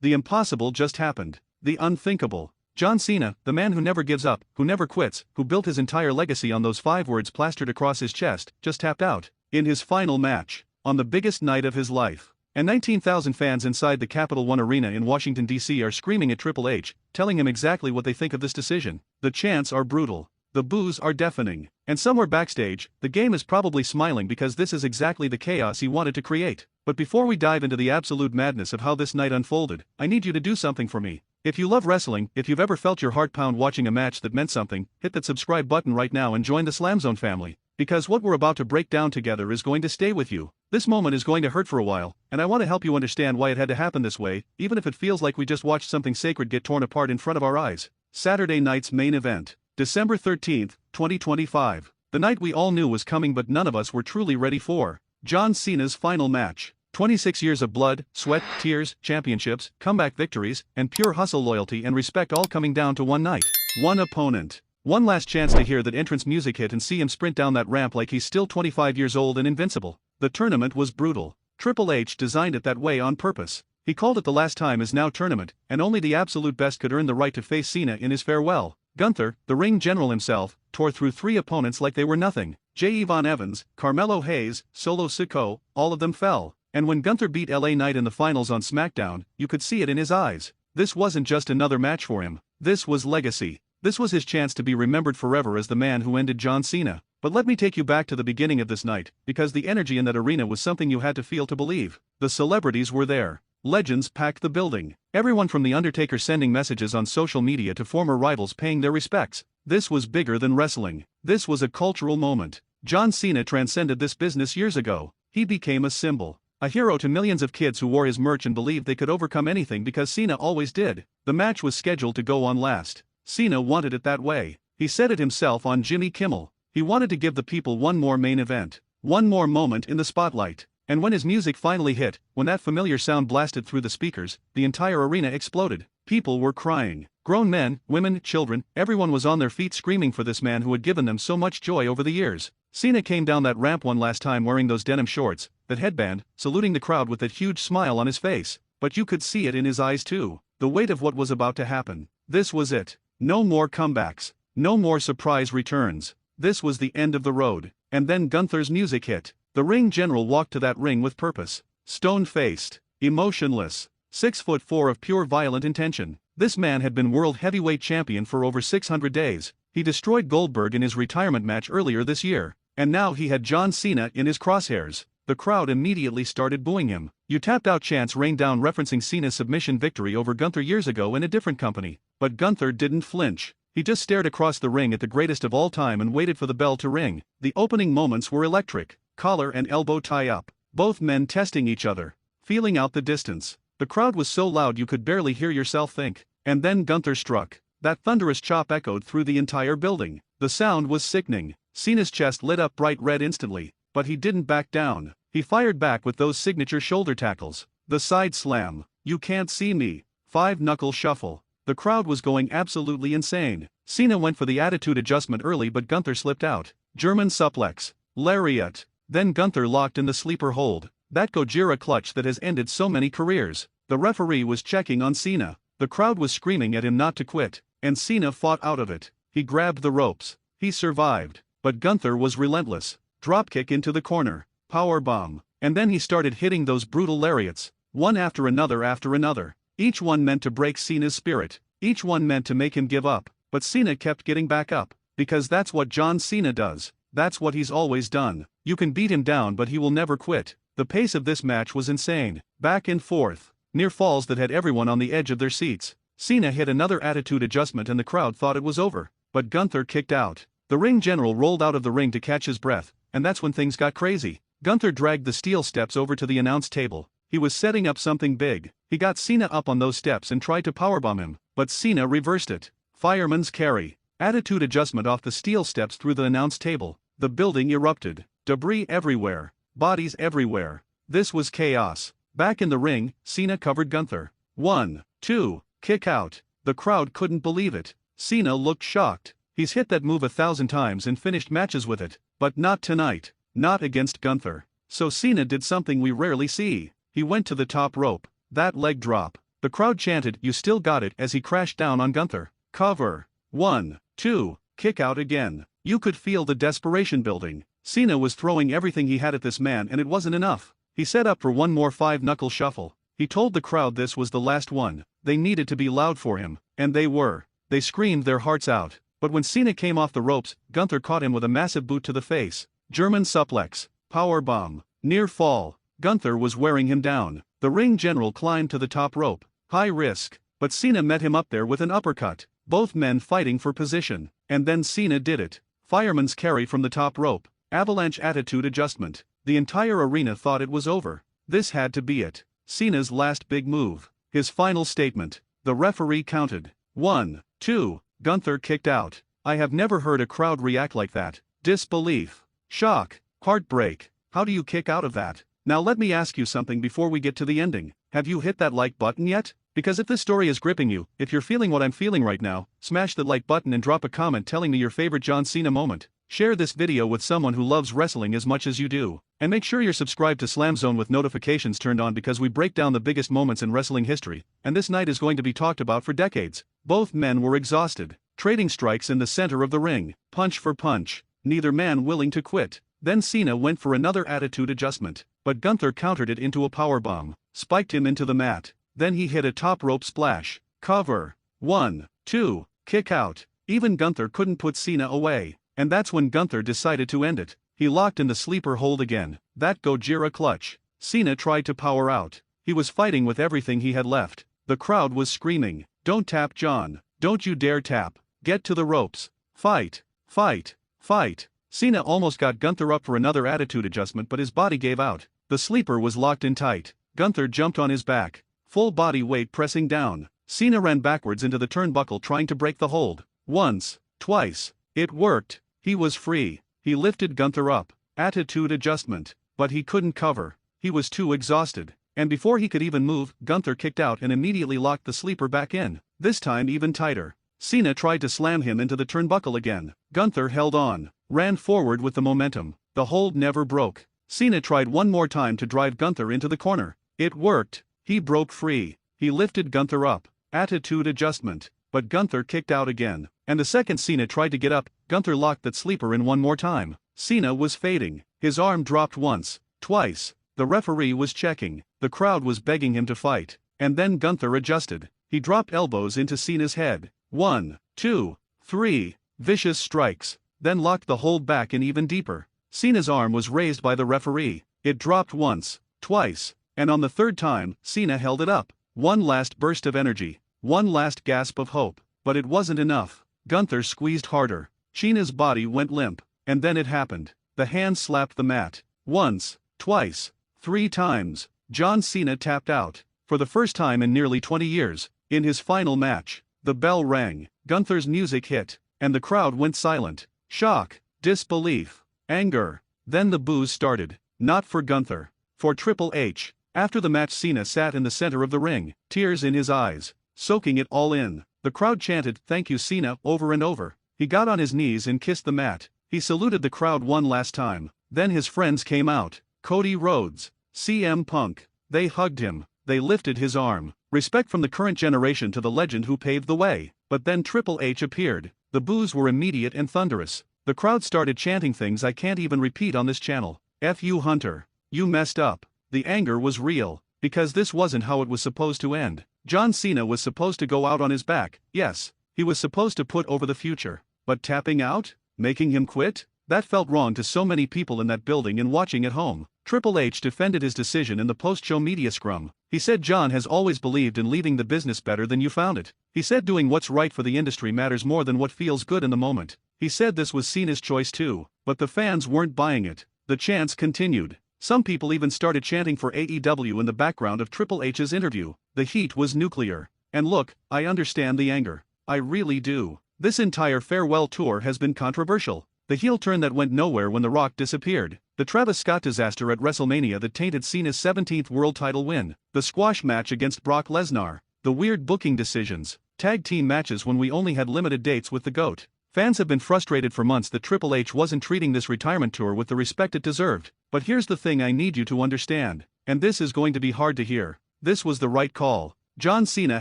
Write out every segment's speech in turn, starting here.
The impossible just happened. The unthinkable. John Cena, the man who never gives up, who never quits, who built his entire legacy on those 5 words plastered across his chest, just tapped out. In his final match. On the biggest night of his life. And 19,000 fans inside the Capital One Arena in Washington, D.C. are screaming at Triple H, telling him exactly what they think of this decision. The chants are brutal. The boos are deafening. And somewhere backstage, the game is probably smiling because this is exactly the chaos he wanted to create. But before we dive into the absolute madness of how this night unfolded, I need you to do something for me. If you love wrestling, if you've ever felt your heart pound watching a match that meant something, hit that subscribe button right now and join the SLAMZONE family. Because what we're about to break down together is going to stay with you. This moment is going to hurt for a while, and I want to help you understand why it had to happen this way, even if it feels like we just watched something sacred get torn apart in front of our eyes. Saturday night's main event. December 13th, 2025. The night we all knew was coming but none of us were truly ready for. John Cena's final match. 26 years of blood, sweat, tears, championships, comeback victories, and pure hustle, loyalty and respect all coming down to one night. One opponent. One last chance to hear that entrance music hit and see him sprint down that ramp like he's still 25 years old and invincible. The tournament was brutal. Triple H designed it that way on purpose. He called it the last time is now tournament, and only the absolute best could earn the right to face Cena in his farewell. Gunther, the ring general himself, tore through 3 opponents like they were nothing. J. Von Evans, Carmelo Hayes, Solo Sikoa, all of them fell. And when Gunther beat LA Knight in the finals on SmackDown, you could see it in his eyes. This wasn't just another match for him. This was legacy. This was his chance to be remembered forever as the man who ended John Cena. But let me take you back to the beginning of this night, because the energy in that arena was something you had to feel to believe. The celebrities were there. Legends packed the building. Everyone from The Undertaker sending messages on social media to former rivals paying their respects. This was bigger than wrestling. This was a cultural moment. John Cena transcended this business years ago. He became a symbol. A hero to millions of kids who wore his merch and believed they could overcome anything because Cena always did. The match was scheduled to go on last. Cena wanted it that way. He said it himself on Jimmy Kimmel. He wanted to give the people one more main event. One more moment in the spotlight. And when his music finally hit, when that familiar sound blasted through the speakers, the entire arena exploded. People were crying. Grown men, women, children, everyone was on their feet screaming for this man who had given them so much joy over the years. Cena came down that ramp one last time wearing those denim shorts, that headband, saluting the crowd with that huge smile on his face. But you could see it in his eyes too. The weight of what was about to happen. This was it. No more comebacks. No more surprise returns. This was the end of the road. And then Gunther's music hit. The ring general walked to that ring with purpose. Stone-faced. Emotionless. 6'4" of pure violent intention. This man had been world heavyweight champion for over 600 days. He destroyed Goldberg in his retirement match earlier this year. And now he had John Cena in his crosshairs. The crowd immediately started booing him. You tapped out chants rained down referencing Cena's submission victory over Gunther years ago in a different company. But Gunther didn't flinch. He just stared across the ring at the greatest of all time and waited for the bell to ring. The opening moments were electric. Collar and elbow tie up. Both men testing each other. Feeling out the distance. The crowd was so loud you could barely hear yourself think. And then Gunther struck. That thunderous chop echoed through the entire building. The sound was sickening. Cena's chest lit up bright red instantly. But he didn't back down. He fired back with those signature shoulder tackles. The side slam. You can't see me. 5-knuckle shuffle. The crowd was going absolutely insane. Cena went for the attitude adjustment early but Gunther slipped out. German suplex. Lariat. Then Gunther locked in the sleeper hold. That Gojira clutch that has ended so many careers. The referee was checking on Cena. The crowd was screaming at him not to quit. And Cena fought out of it. He grabbed the ropes. He survived. But Gunther was relentless. Dropkick into the corner. Powerbomb. And then he started hitting those brutal lariats. One after another. Each one meant to break Cena's spirit. Each one meant to make him give up. But Cena kept getting back up. Because that's what John Cena does. That's what he's always done. You can beat him down but he will never quit. The pace of this match was insane. Back and forth. Near falls that had everyone on the edge of their seats. Cena hit another attitude adjustment and the crowd thought it was over. But Gunther kicked out. The ring general rolled out of the ring to catch his breath, and that's when things got crazy. Gunther dragged the steel steps over to the announce table. He was setting up something big. He got Cena up on those steps and tried to powerbomb him, but Cena reversed it. Fireman's carry. Attitude adjustment off the steel steps through the announce table. The building erupted. Debris everywhere. Bodies everywhere. This was chaos. Back in the ring, Cena covered Gunther. 1, 2, kick out. The crowd couldn't believe it. Cena looked shocked. He's hit that move 1,000 times and finished matches with it. But not tonight. Not against Gunther. So Cena did something we rarely see. He went to the top rope. That leg drop. The crowd chanted, "You still got it," as he crashed down on Gunther. Cover. 1, 2, kick out again. You could feel the desperation building. Cena was throwing everything he had at this man and it wasn't enough. He set up for one more 5-knuckle shuffle. He told the crowd this was the last one. They needed to be loud for him, and they were. They screamed their hearts out. But when Cena came off the ropes, Gunther caught him with a massive boot to the face. German suplex. Powerbomb. Near fall. Gunther was wearing him down. The ring general climbed to the top rope. High risk. But Cena met him up there with an uppercut. Both men fighting for position. And then Cena did it. Fireman's carry from the top rope. Avalanche attitude adjustment. The entire arena thought it was over. This had to be it. Cena's last big move. His final statement. The referee counted. 1, 2. Gunther kicked out. I have never heard a crowd react like that. Disbelief. Shock. Heartbreak. How do you kick out of that? Now let me ask you something before we get to the ending. Have you hit that like button yet? Because if this story is gripping you, if you're feeling what I'm feeling right now, smash the like button and drop a comment telling me your favorite John Cena moment. Share this video with someone who loves wrestling as much as you do. And make sure you're subscribed to SLAMZONE with notifications turned on because we break down the biggest moments in wrestling history, and this night is going to be talked about for decades. Both men were exhausted. Trading strikes in the center of the ring, punch for punch, neither man willing to quit. Then Cena went for another attitude adjustment, but Gunther countered it into a powerbomb, spiked him into the mat. Then he hit a top rope splash. Cover. 1, 2, kick out. Even Gunther couldn't put Cena away. And that's when Gunther decided to end it. He locked in the sleeper hold again. That Gojira clutch. Cena tried to power out. He was fighting with everything he had left. The crowd was screaming, "Don't tap, John. Don't you dare tap. Get to the ropes. Fight. Fight. Fight." Cena almost got Gunther up for another attitude adjustment but his body gave out. The sleeper was locked in tight. Gunther jumped on his back. Full body weight pressing down. Cena ran backwards into the turnbuckle trying to break the hold. Once. Twice. It worked. He was free. He lifted Gunther up. Attitude adjustment. But he couldn't cover. He was too exhausted. And before he could even move, Gunther kicked out and immediately locked the sleeper back in. This time even tighter. Cena tried to slam him into the turnbuckle again. Gunther held on. Ran forward with the momentum. The hold never broke. Cena tried one more time to drive Gunther into the corner. It worked. He broke free. He lifted Gunther up. Attitude adjustment. But Gunther kicked out again. And the second Cena tried to get up, Gunther locked that sleeper in one more time. Cena was fading. His arm dropped once. Twice. The referee was checking. The crowd was begging him to fight. And then Gunther adjusted. He dropped elbows into Cena's head. 1, 2, 3. Vicious strikes. Then locked the hold back in even deeper. Cena's arm was raised by the referee. It dropped once. Twice. And on the third time, Cena held it up. One last burst of energy. One last gasp of hope. But it wasn't enough. Gunther squeezed harder. Cena's body went limp. And then it happened. The hand slapped the mat. Once. Twice. 3 times. John Cena tapped out. For the first time in nearly 20 years. In his final match. The bell rang. Gunther's music hit. And the crowd went silent. Shock. Disbelief. Anger. Then the boos started. Not for Gunther. For Triple H. After the match, Cena sat in the center of the ring, tears in his eyes, soaking it all in. The crowd chanted, "Thank you, Cena," over and over. He got on his knees and kissed the mat. He saluted the crowd one last time. Then his friends came out. Cody Rhodes, CM Punk. They hugged him. They lifted his arm. Respect from the current generation to the legend who paved the way. But then Triple H appeared. The boos were immediate and thunderous. The crowd started chanting things I can't even repeat on this channel. F you, Hunter. You messed up. The anger was real. Because this wasn't how it was supposed to end. John Cena was supposed to go out on his back, yes. He was supposed to put over the future. But tapping out? Making him quit? That felt wrong to so many people in that building and watching at home. Triple H defended his decision in the post-show media scrum. He said John has always believed in leaving the business better than you found it. He said doing what's right for the industry matters more than what feels good in the moment. He said this was Cena's choice too. But the fans weren't buying it. The chants continued. Some people even started chanting for AEW in the background of Triple H's interview. The heat was nuclear. And look, I understand the anger. I really do. This entire farewell tour has been controversial. The heel turn that went nowhere when The Rock disappeared. The Travis Scott disaster at WrestleMania that tainted Cena's 17th world title win. The squash match against Brock Lesnar. The weird booking decisions. Tag team matches when we only had limited dates with the GOAT. Fans have been frustrated for months that Triple H wasn't treating this retirement tour with the respect it deserved. But here's the thing I need you to understand. And this is going to be hard to hear. This was the right call. John Cena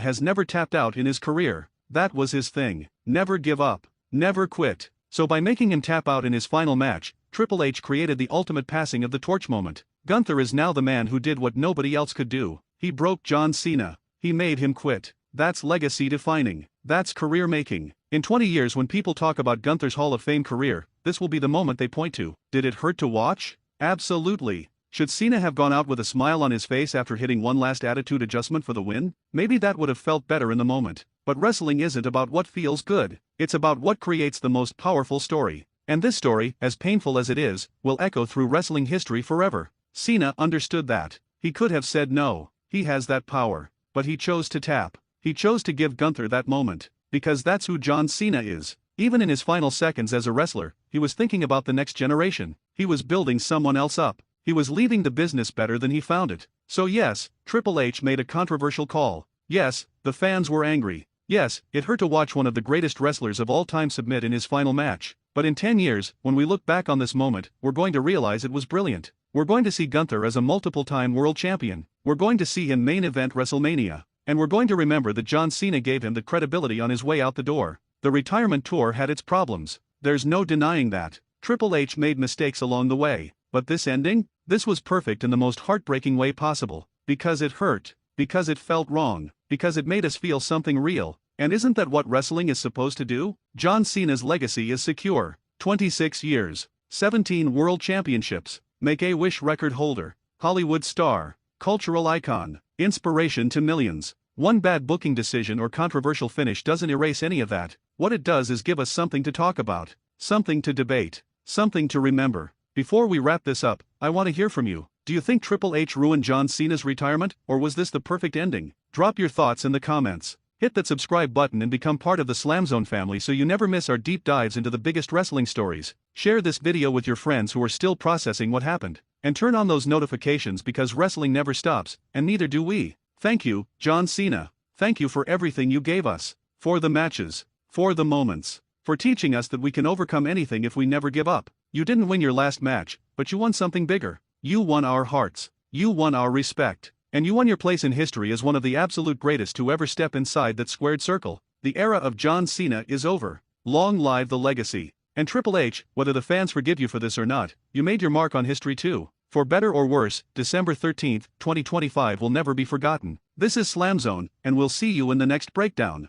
has never tapped out in his career. That was his thing. Never give up. Never quit. So by making him tap out in his final match, Triple H created the ultimate passing of the torch moment. Gunther is now the man who did what nobody else could do. He broke John Cena. He made him quit. That's legacy defining. That's career making. In 20 years when people talk about Gunther's Hall of Fame career, this will be the moment they point to. Did it hurt to watch? Absolutely. Should Cena have gone out with a smile on his face after hitting one last attitude adjustment for the win? Maybe that would have felt better in the moment. But wrestling isn't about what feels good. It's about what creates the most powerful story. And this story, as painful as it is, will echo through wrestling history forever. Cena understood that. He could have said no. He has that power. But he chose to tap. He chose to give Gunther that moment. Because that's who John Cena is. Even in his final seconds as a wrestler, he was thinking about the next generation. He was building someone else up. He was leaving the business better than he found it. So yes, Triple H made a controversial call. Yes, the fans were angry. Yes, it hurt to watch one of the greatest wrestlers of all time submit in his final match. But in 10 years, when we look back on this moment, we're going to realize it was brilliant. We're going to see Gunther as a multiple-time world champion. We're going to see him main event WrestleMania. And we're going to remember that John Cena gave him the credibility on his way out the door. The retirement tour had its problems. There's no denying that. Triple H made mistakes along the way. But this ending? This was perfect in the most heartbreaking way possible. Because it hurt. Because it felt wrong. Because it made us feel something real. And isn't that what wrestling is supposed to do? John Cena's legacy is secure. 26 years. 17 world championships. Make-A-Wish record holder. Hollywood star. Cultural icon. Inspiration to millions. One bad booking decision or controversial finish doesn't erase any of that. What it does is give us something to talk about. Something to debate. Something to remember. Before we wrap this up, I want to hear from you. Do you think Triple H ruined John Cena's retirement, or was this the perfect ending? Drop your thoughts in the comments. Hit that subscribe button and become part of the SLAMZONE family so you never miss our deep dives into the biggest wrestling stories. Share this video with your friends who are still processing what happened. And turn on those notifications because wrestling never stops, and neither do we. Thank you, John Cena. Thank you for everything you gave us. For the matches. For the moments. For teaching us that we can overcome anything if we never give up. You didn't win your last match, but you won something bigger. You won our hearts. You won our respect. And you won your place in history as one of the absolute greatest to ever step inside that squared circle. The era of John Cena is over. Long live the legacy. And Triple H, whether the fans forgive you for this or not, you made your mark on history too. For better or worse, December 13th, 2025 will never be forgotten. This is SLAMZONE, and we'll see you in the next breakdown.